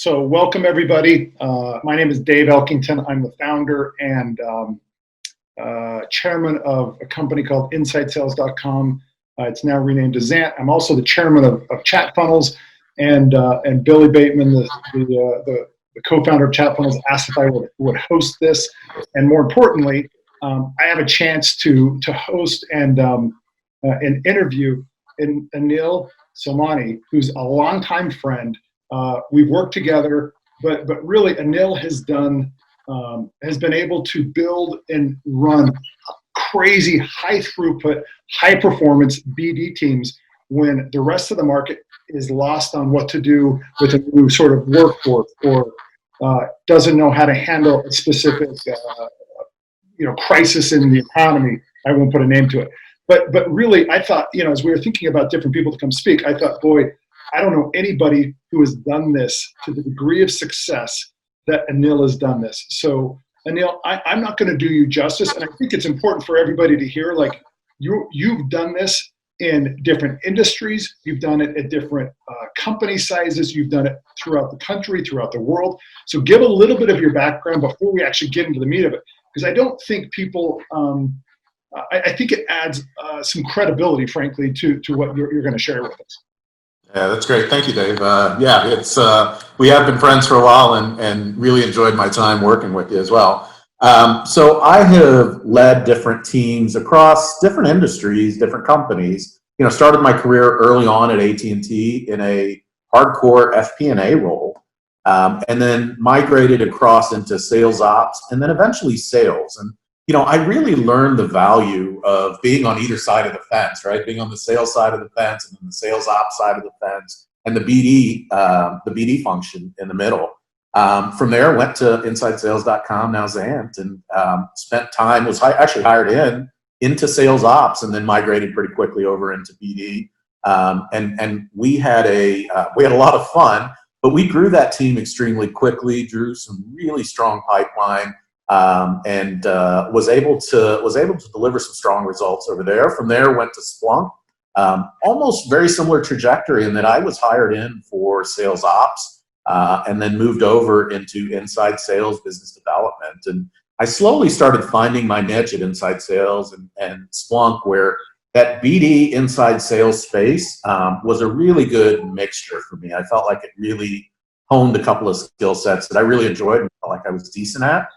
So welcome everybody. My name is Dave Elkington. I'm the founder and chairman of a company called InsideSales.com. It's now renamed to Zant. I'm also the chairman of Chat Funnels, and Billy Bateman, the co-founder of Chat Funnels, asked if I would host this, and more importantly, I have a chance to host and an interview in Anil Somaney, who's a longtime friend. We've worked together, but really Anil has been able to build and run crazy high throughput, high performance BD teams when the rest of the market is lost on what to do with a new sort of workforce, or doesn't know how to handle a specific crisis in the economy. I won't put a name to it, but really I thought, as we were thinking about different people to come speak, I thought, boy, I don't know anybody who has done this to the degree of success that Anil has done this. So Anil, I'm not going to do you justice, and I think it's important for everybody to hear, like, you've done this in different industries, you've done it at different company sizes, you've done it throughout the country, throughout the world. So give a little bit of your background before we actually get into the meat of it, because I don't think people, I think it adds some credibility, frankly, to what you're going to share with us. Yeah, that's great. Thank you, Dave. Yeah, it's we have been friends for a while, and really enjoyed my time working with you as well. So I have led different teams across different industries, different companies. Started my career early on at AT&T in a hardcore FP&A role, and then migrated across into sales ops, and then eventually sales. And I really learned the value of being on either side of the fence, right? Being on the sales side of the fence, and then the sales ops side of the fence, and the BD function in the middle. From there, went to InsideSales.com, now Zant, and spent time, was actually hired into sales ops, and then migrated pretty quickly over into BD. And we had a lot of fun, but we grew that team extremely quickly, drew some really strong pipeline. And was able to deliver some strong results over there. From there, went to Splunk. Almost very similar trajectory in that I was hired in for sales ops, and then moved over into inside sales, business development. And I slowly started finding my niche at inside sales and Splunk, where that BD inside sales space was a really good mixture for me. I felt like it really honed a couple of skill sets that I really enjoyed and felt like I was decent at.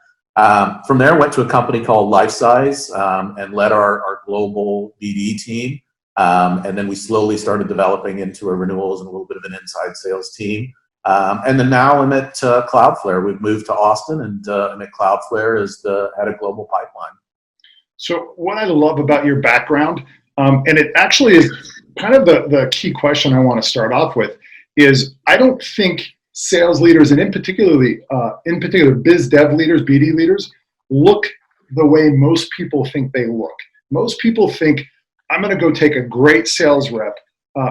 From there, went to a company called LifeSize, and led our global BD team. And then we slowly started developing into a renewals and a little bit of an inside sales team. And then now I'm at CloudFlare. We've moved to Austin, and I'm at CloudFlare as the head of global pipeline. So what I love about your background, and it actually is kind of the key question I want to start off with, is I don't think sales leaders, and in particular biz dev leaders, BD leaders, look the way most people think they look. Most people think, I'm going to go take a great sales rep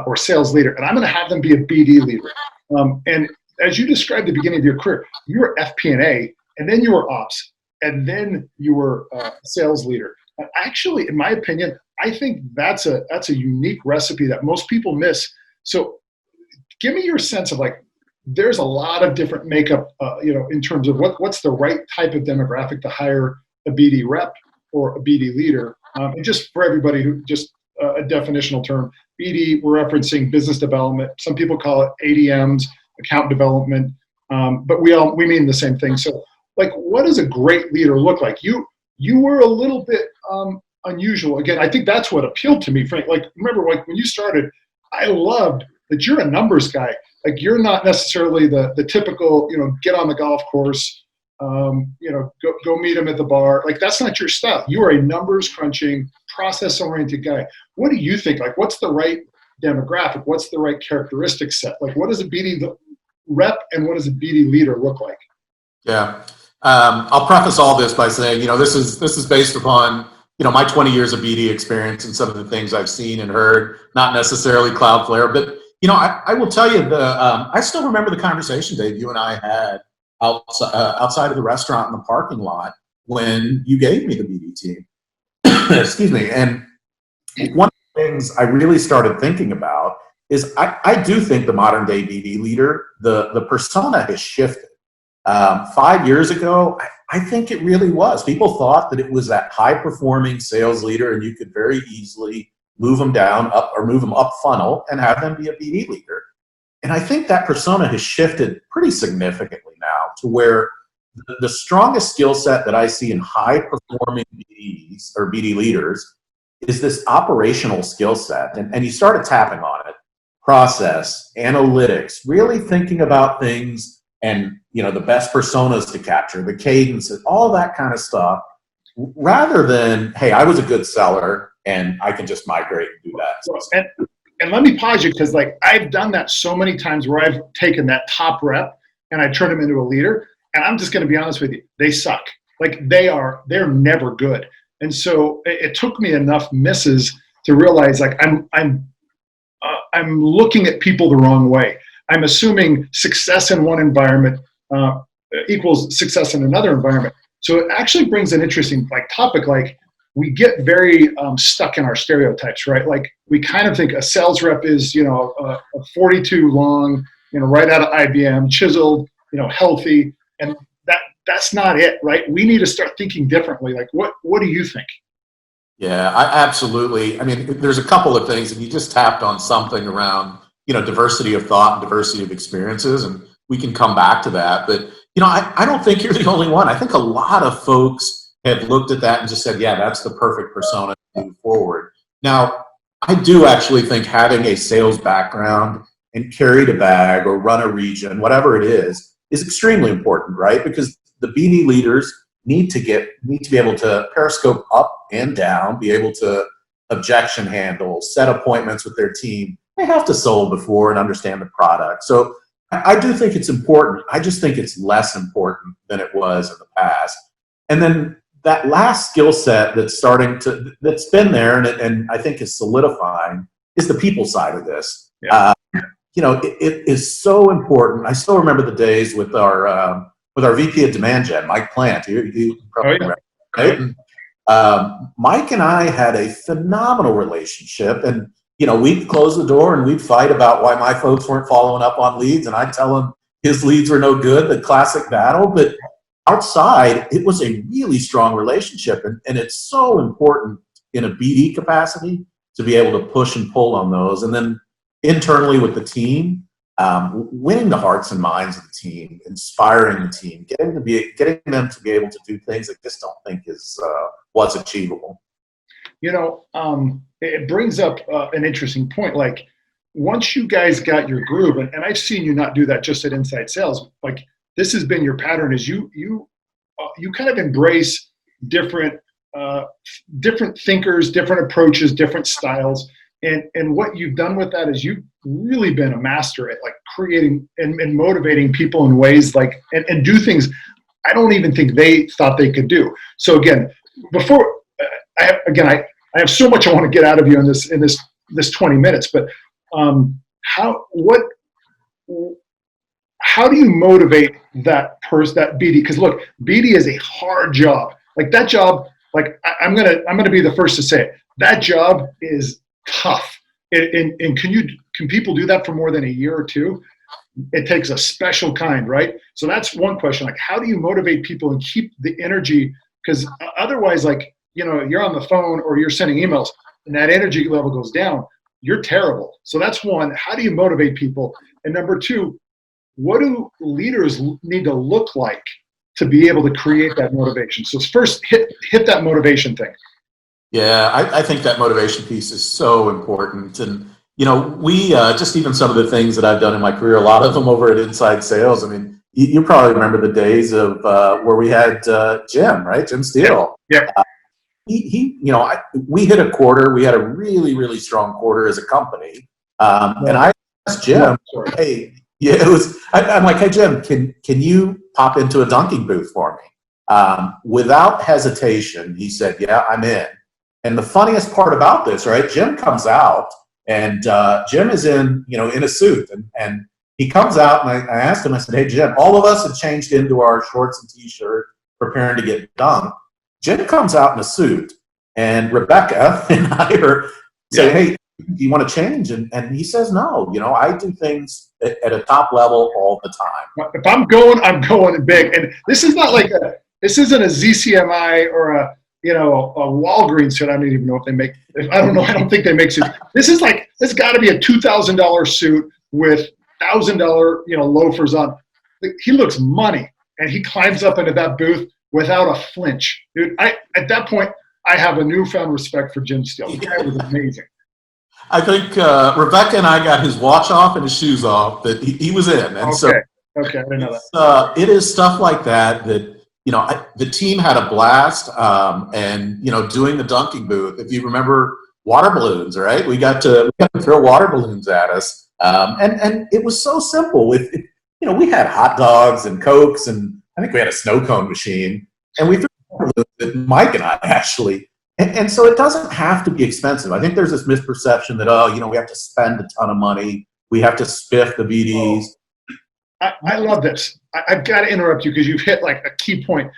or sales leader, and I'm going to have them be a BD leader. And as you described at the beginning of your career, you were FP&A, and then you were ops, and then you were a sales leader. And actually, in my opinion, I think that's a unique recipe that most people miss. So give me your sense of, like, there's a lot of different makeup, in terms of what's the right type of demographic to hire a BD rep or a BD leader. And just for everybody who just a definitional term, BD, we're referencing business development. Some people call it ADMs, account development, but we mean the same thing. So, like, what does a great leader look like? You were a little bit unusual. Again, I think that's what appealed to me, Frank. Like, remember, like, when you started, I loved that you're a numbers guy. Like, you're not necessarily the typical, get on the golf course, go meet him at the bar. Like, that's not your stuff. You are a numbers crunching, process oriented guy. What do you think? Like, what's the right demographic? What's the right characteristic set? Like, what does a BD rep and what does a BD leader look like? Yeah. I'll preface all this by saying, this is based upon, my 20 years of BD experience and some of the things I've seen and heard, not necessarily CloudFlare, but I will tell you, I still remember the conversation, Dave, you and I had outside of the restaurant in the parking lot when you gave me the BD team. Excuse me. And one of the things I really started thinking about is I do think the modern day BD leader, the persona has shifted. 5 years ago, I think it really was. People thought that it was that high performing sales leader and you could very easily move them down up or move them up funnel and have them be a BD leader. And I think that persona has shifted pretty significantly now to where the strongest skill set that I see in high performing BDs or BD leaders is this operational skill set. And you started tapping on it: process, analytics, really thinking about things and, you know, the best personas to capture, the cadence, all that kind of stuff, rather than, hey, I was a good seller and I can just migrate and do that. And let me pause you, because like I've done that so many times where I've taken that top rep and I turn them into a leader. And I'm just going to be honest with you, they suck. Like they're never good. And so it took me enough misses to realize like I'm looking at people the wrong way. I'm assuming success in one environment equals success in another environment. So it actually brings an interesting like topic. Like we get very stuck in our stereotypes, right? Like we kind of think a sales rep is, you know, a 42 long, you know, right out of IBM, chiseled, you know, healthy, and that's not it, right? We need to start thinking differently. Like what do you think? Yeah, absolutely. I mean, there's a couple of things, and you just tapped on something around, you know, diversity of thought and diversity of experiences, and we can come back to that. But, you know, I don't think you're the only one. I think a lot of folks have looked at that and just said, yeah, that's the perfect persona to move forward. Now, I do actually think having a sales background and carried a bag or run a region, whatever it is extremely important, right? Because the BD leaders need to be able to periscope up and down, be able to objection handle, set appointments with their team. They have to sell before and understand the product. So I do think it's important. I just think it's less important than it was in the past. And then that last skill set that's been there and I think is solidifying is the people side of this. Yeah. You know, it is so important. I still remember the days with our VP of Demand Gen, Mike Plant. You probably remember, right? And, Mike and I had a phenomenal relationship, and you know, we'd close the door and we'd fight about why my folks weren't following up on leads, and I'd tell him his leads were no good, the classic battle. But outside, it was a really strong relationship, and it's so important in a BD capacity to be able to push and pull on those, and then internally with the team, winning the hearts and minds of the team, inspiring the team, getting them to be able to do things I just don't think was achievable. You know, it brings up an interesting point. Like once you guys got your groove, and I've seen you not do that just at Inside Sales. Like this has been your pattern. Is you kind of embrace different thinkers, different approaches, different styles. And what you've done with that is you've really been a master at like creating and motivating people in ways like, and do things I don't even think they thought they could do. So again, before, I have so much I want to get out of you in this 20 minutes, but how do you motivate that person, that BD? Because look, BD is a hard job. Like that job, like I'm gonna be the first to say it. That job is tough. And can people do that for more than a year or two? It takes a special kind, right? So that's one question. Like, how do you motivate people and keep the energy? Because otherwise, like, you know, you're on the phone or you're sending emails and that energy level goes down, you're terrible. So that's one. How do you motivate people? And number two, what do leaders need to look like to be able to create that motivation? So first, hit that motivation thing. Yeah, I think that motivation piece is so important. And, you know, we just even some of the things that I've done in my career, a lot of them over at Inside Sales. I mean, you probably remember the days of where we had Jim, right? Jim Steele. Yeah. He you know, we hit a quarter. We had a really, really strong quarter as a company. And I asked Jim, hey, yeah, I'm like, hey, Jim, can you pop into a dunking booth for me? Without hesitation, he said, yeah, I'm in. And the funniest part about this, right? Jim comes out, and Jim is in a suit, and he comes out, and I asked him, I said, hey, Jim, all of us have changed into our shorts and t-shirt, preparing to get dunked. Jim comes out in a suit, and Rebecca and I are saying, hey, do you want to change? And he says, no, I do things at a top level all the time. If I'm going big. And this is not like this isn't a ZCMI or a Walgreens suit. I don't even know if they make. I don't know. I don't think they make suits. This is like it's got to be a $2,000 suit with $1,000 loafers on. He looks money, and he climbs up into that booth without a flinch, dude. At that point I have a newfound respect for Jim Steele. The guy was amazing. I think Rebecca and I got his watch off and his shoes off. That he was in, and okay, I didn't know that. It is stuff like that the team had a blast, and doing the dunking booth. If you remember water balloons, right? We got to throw water balloons at us, and it was so simple. With we had hot dogs and Cokes, and I think we had a snow cone machine, and we threw water balloons at Mike and I actually. And so it doesn't have to be expensive. I think there's this misperception that, we have to spend a ton of money. We have to spiff the BDs. I love this. I've got to interrupt you because you've hit like a key point.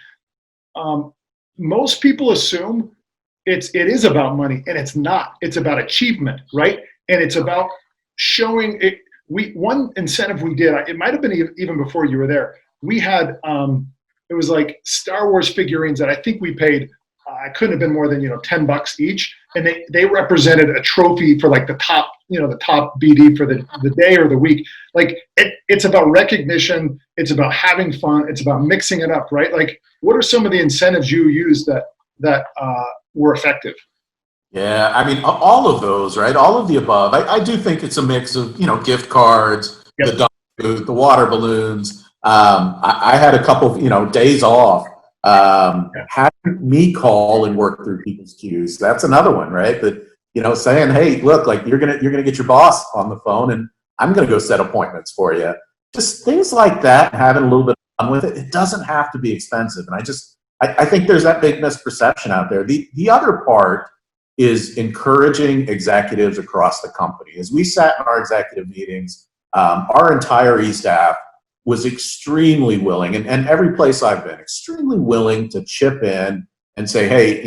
Most people assume it is about money, and it's not. It's about achievement, right? And it's about showing it. One incentive we did, it might have been even before you were there. We had, it was like Star Wars figurines that I think we paid I couldn't have been more than $10 each, and they represented a trophy for like the top BD for the day or the week. Like it's about recognition, it's about having fun, it's about mixing it up, right? Like, what are some of the incentives you used that were effective? Yeah, I mean, all of those, right? All of the above. I do think it's a mix of gift cards, yep, the dunk booth, the water balloons. I had a couple of days off. Having me call and work through people's queues. That's another one, right? That, saying, hey, look, like you're gonna get your boss on the phone and I'm gonna go set appointments for you. Just things like that, having a little bit of fun with it. It doesn't have to be expensive. And I think there's that big misperception out there. The other part is encouraging executives across the company. As we sat in our executive meetings, our entire E-staff was extremely willing, and every place I've been, extremely willing to chip in and say, hey,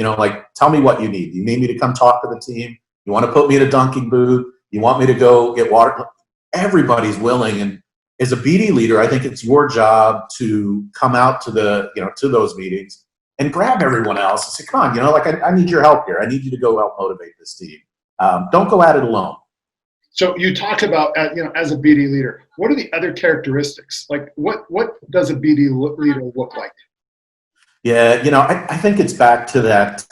tell me what you need. You need me to come talk to the team? You want to put me in a dunking booth? You want me to go get water? Everybody's willing. And as a BD leader, I think it's your job to come out to to those meetings and grab everyone else and say, come on, I need your help here. I need you to go help motivate this team. Don't go at it alone. So you talked about, as a BD leader, what are the other characteristics? Like what does a BD leader look like? Yeah, I think it's back to that,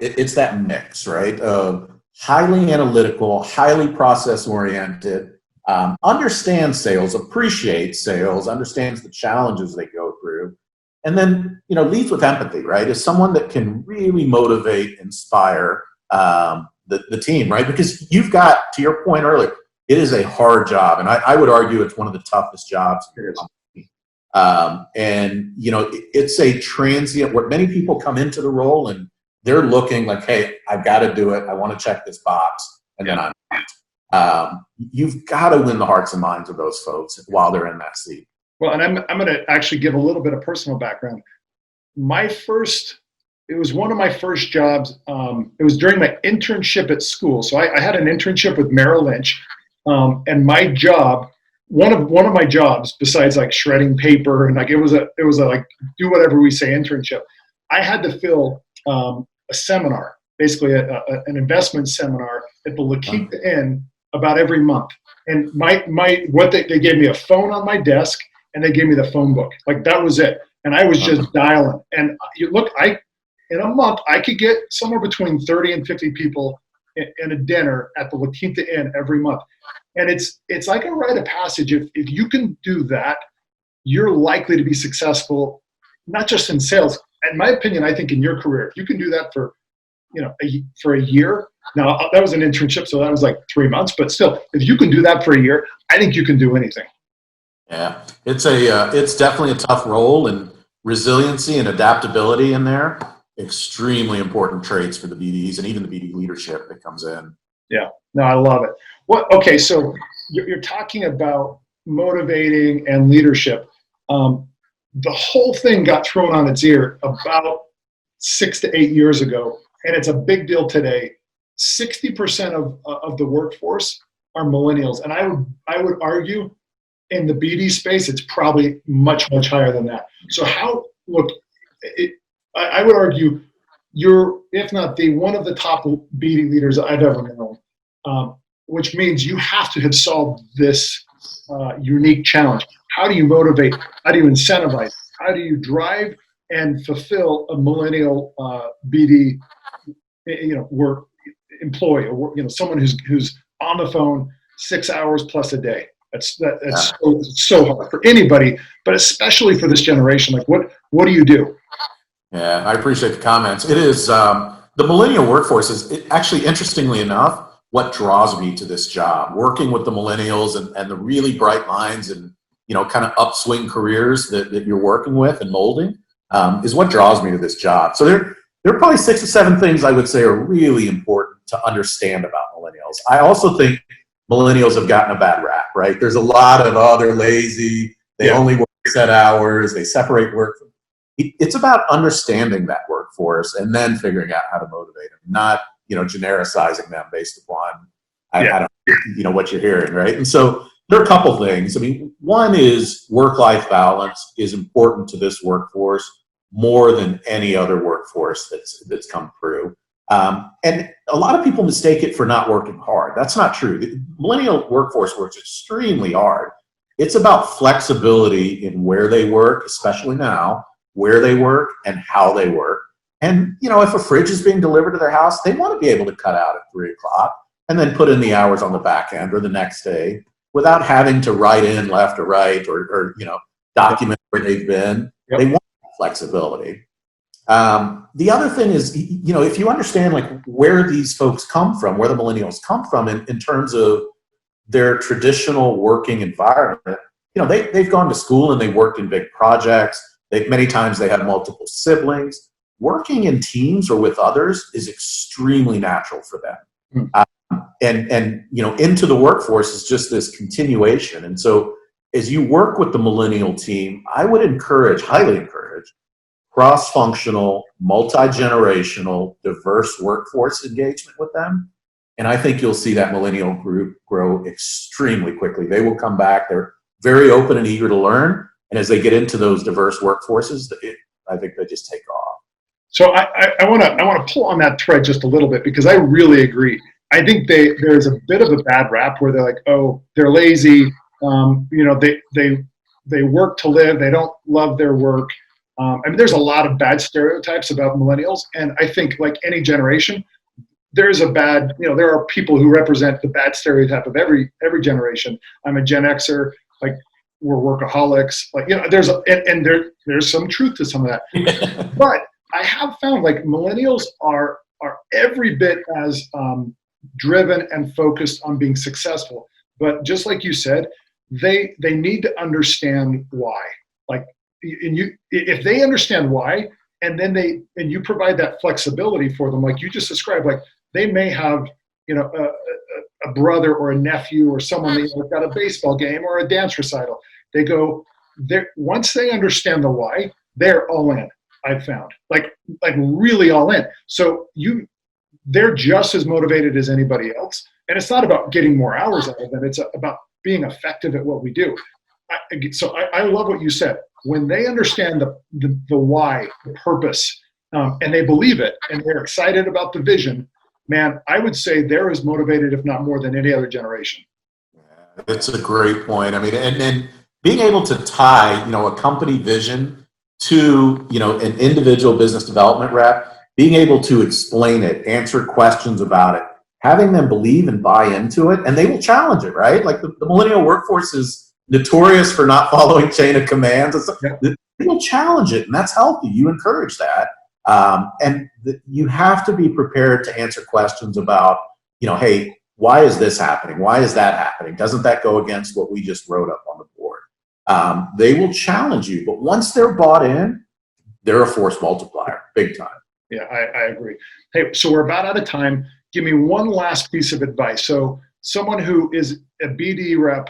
it's that mix, right? Of highly analytical, highly process oriented, understands sales, appreciates sales, understands the challenges they go through, and then, leads with empathy, right? Is someone that can really motivate, inspire, the team, right? Because you've got, to your point earlier, it is a hard job. And I would argue it's one of the toughest jobs in your company. And, it's a transient where many people come into the role and they're looking like, hey, I've got to do it. I want to check this box. And then I'm out. You've got to win the hearts and minds of those folks while they're in that seat. Well, and I'm going to actually give a little bit of personal background. It was one of my first jobs. It was during my internship at school. So I had an internship with Merrill Lynch, and my job, one of my jobs, besides like shredding paper and like it was a like do whatever we say internship, I had to fill a seminar, basically an investment seminar at the La Quinta Inn about every month. And they gave me a phone on my desk and they gave me the phone book. Like that was it. And I was just dialing. And in a month, I could get somewhere between 30 and 50 people in a dinner at the La Quinta Inn every month. And it's like a rite of passage. If you can do that, you're likely to be successful, not just in sales. In my opinion, I think in your career, if you can do that for a year. Now, that was an internship, so that was like 3 months. But still, if you can do that for a year, I think you can do anything. Yeah, it's definitely a tough role, and resiliency and adaptability in there. Extremely important traits for the BDs and even the BD leadership that comes in. Yeah, no, I love it. Okay, so you're talking about motivating and leadership. The whole thing got thrown on its ear about 6 to 8 years ago, and it's a big deal today. 60% of the workforce are millennials, and I would argue in the BD space it's probably much higher than that. So I would argue you're, if not the one of the top BD leaders I've ever known, which means you have to have solved this unique challenge. How do you motivate? How do you incentivize? How do you drive and fulfill a millennial BD, work employee, or someone who's on the phone 6 hours plus a day? That's so hard for anybody, but especially for this generation. Like, what do you do? Yeah, I appreciate the comments. It is the millennial workforce is actually, interestingly enough, what draws me to this job. Working with the millennials and the really bright minds and kind of upswing careers that you're working with and molding is what draws me to this job. So there are probably 6 or 7 things I would say are really important to understand about millennials. I also think millennials have gotten a bad rap, right? There's a lot of, they're lazy, they only work set hours, they separate work. It's about understanding that workforce and then figuring out how to motivate them, not genericizing them based upon I don't what you're hearing, right? And so there are a couple things. I mean, one is work-life balance is important to this workforce more than any other workforce that's come through. And a lot of people mistake it for not working hard. That's not true. The millennial workforce works extremely hard. It's about flexibility in where they work, especially now, where they work and how they work. And, if a fridge is being delivered to their house, they want to be able to cut out at 3 o'clock and then put in the hours on the back end or the next day without having to write in left or right or document where they've been. Yep. They want flexibility. The other thing is, if you understand like where these folks come from, where the millennials come from in terms of their traditional working environment, they've gone to school and they worked in big projects. Many times they have multiple siblings. Working in teams or with others is extremely natural for them. And into the workforce is just this continuation. And so as you work with the millennial team, I would highly encourage cross-functional, multi-generational, diverse workforce engagement with them. And I think you'll see that millennial group grow extremely quickly. They will come back. They're very open and eager to learn. And as they get into those diverse workforces, I think they just take off. So I want to pull on that thread just a little bit, because I really agree. I think there's a bit of a bad rap where they're like, oh, they're lazy. They work to live. They don't love their work. There's a lot of bad stereotypes about millennials, and I think like any generation, there's a bad. There are people who represent the bad stereotype of every generation. I'm a Gen Xer. Like, we're workaholics. Like, there's some truth to some of that. But I have found like millennials are every bit as driven and focused on being successful. But just like you said, they need to understand why. Like, if they understand why, and then you provide that flexibility for them, like you just described, like they may have a brother or a nephew or someone that got a baseball game or a dance recital. They go there once they understand the why, they're all in. I've found like really all in. So they're just as motivated as anybody else, and it's not about getting more hours out of them. It's about being effective at what we do. I love what you said. When they understand the why, the purpose, and they believe it, and they're excited about the vision, man, I would say they're as motivated, if not more, than any other generation. Yeah, that's a great point. I mean, and being able to tie, a company vision to, an individual business development rep, being able to explain it, answer questions about it, having them believe and buy into it, and they will challenge it, right? Like the millennial workforce is notorious for not following chain of commands. They will challenge it, and that's healthy. You encourage that. You have to be prepared to answer questions about, hey, why is this happening? Why is that happening? Doesn't that go against what we just wrote up on the board? They will challenge you, but once they're bought in, they're a force multiplier, big time. Yeah, I agree. Hey, so we're about out of time. Give me one last piece of advice. So someone who is a BD rep,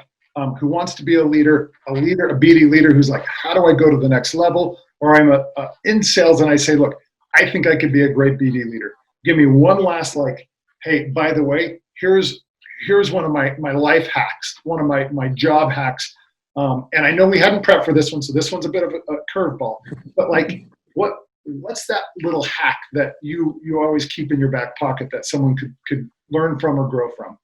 who wants to be a BD leader who's like, how do I go to the next level? Or I'm in sales and I say, look, I think I could be a great BD leader. Give me one last hey, by the way, here's one of my life hacks, one of my job hacks. And I know we hadn't prepped for this one, so this one's a bit of a curveball. But like, what's that little hack that you always keep in your back pocket that someone could learn from or grow from?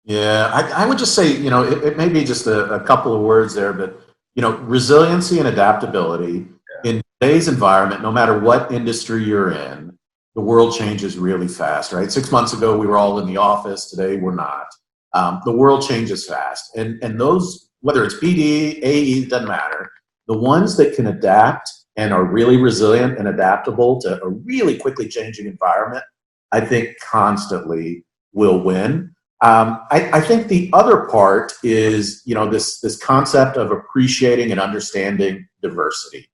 Yeah, I would just say, it may be just a couple of words there, but, resiliency and adaptability in today's environment, no matter what industry you're in, the world changes really fast, right? 6 months ago, we were all in the office. Today, we're not. The world changes fast. And those, whether it's BD, AE, doesn't matter. The ones that can adapt and are really resilient and adaptable to a really quickly changing environment, I think constantly will win. I think the other part is, this concept of appreciating and understanding diversity,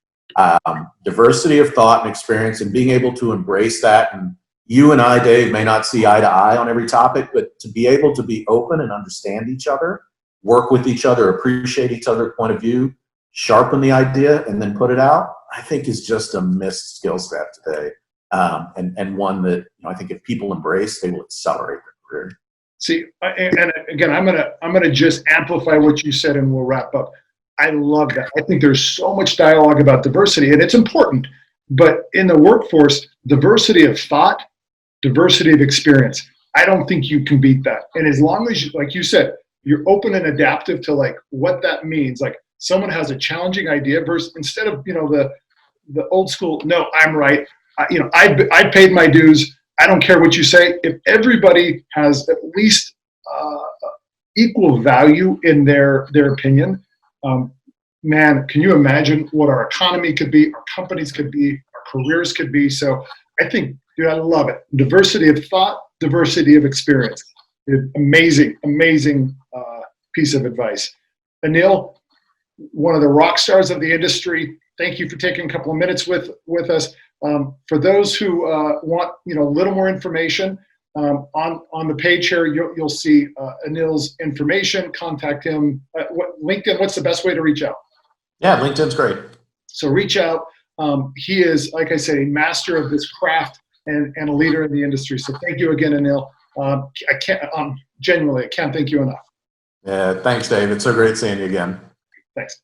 diversity of thought and experience, and being able to embrace that. And you and I, Dave, may not see eye to eye on every topic, but to be able to be open and understand each other, work with each other, appreciate each other's point of view, sharpen the idea, and then put it out, I think is just a missed skill set today, and one that I think if people embrace, they will accelerate their career. See, and again, I'm gonna just amplify what you said, and we'll wrap up. I love that. I think there's so much dialogue about diversity, and it's important. But in the workforce, diversity of thought, diversity of experience, I don't think you can beat that. And as long as, like you said, you're open and adaptive to like what that means. Like someone has a challenging idea versus instead of the old school, no, I'm right. I paid my dues. I don't care what you say. If everybody has at least equal value in their opinion, man, can you imagine what our economy could be, our companies could be, our careers could be? So I think, dude, I love it. Diversity of thought, diversity of experience. Amazing, amazing piece of advice. Anil, one of the rock stars of the industry, thank you for taking a couple of minutes with us. For those who want a little more information, on the page here, you'll see Anil's information. Contact him. LinkedIn, what's the best way to reach out? Yeah, LinkedIn's great. So reach out. He is, like I said, a master of this craft and a leader in the industry. So thank you again, Anil. Genuinely, I can't thank you enough. Yeah, thanks, Dave. It's so great seeing you again. Thanks.